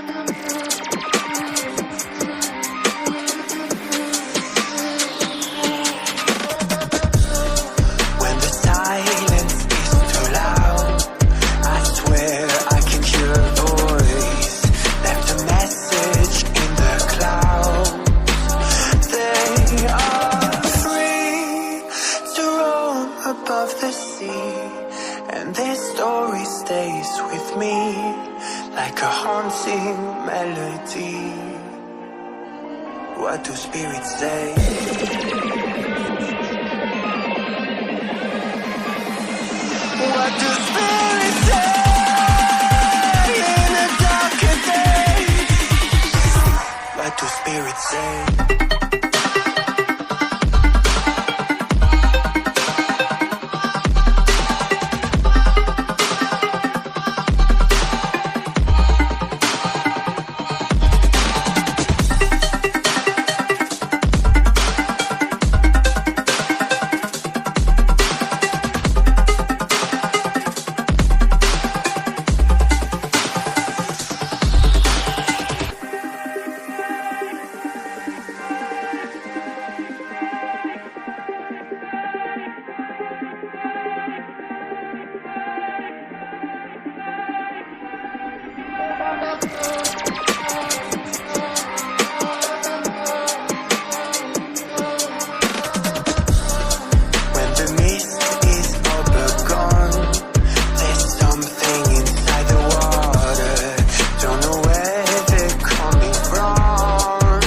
When the silence is too loud, I swear I can hear a voice. Left a message in the clouds. They are free to roam above the sea, and their story stays with me like a haunting melody. What do spirits say? What do spirits say in a darker day? What do spirits say? When the mist is all but gone, there's something inside the water. Don't know where they're coming from.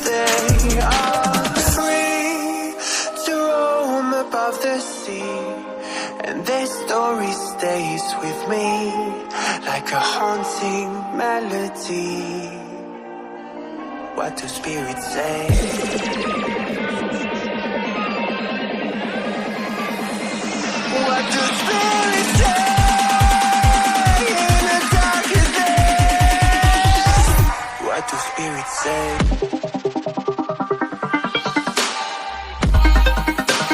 They are free to roam above the sea, and their story stays with me like a haunting melody. What do spirits say? What do spirits say in a darker day? What do spirits say?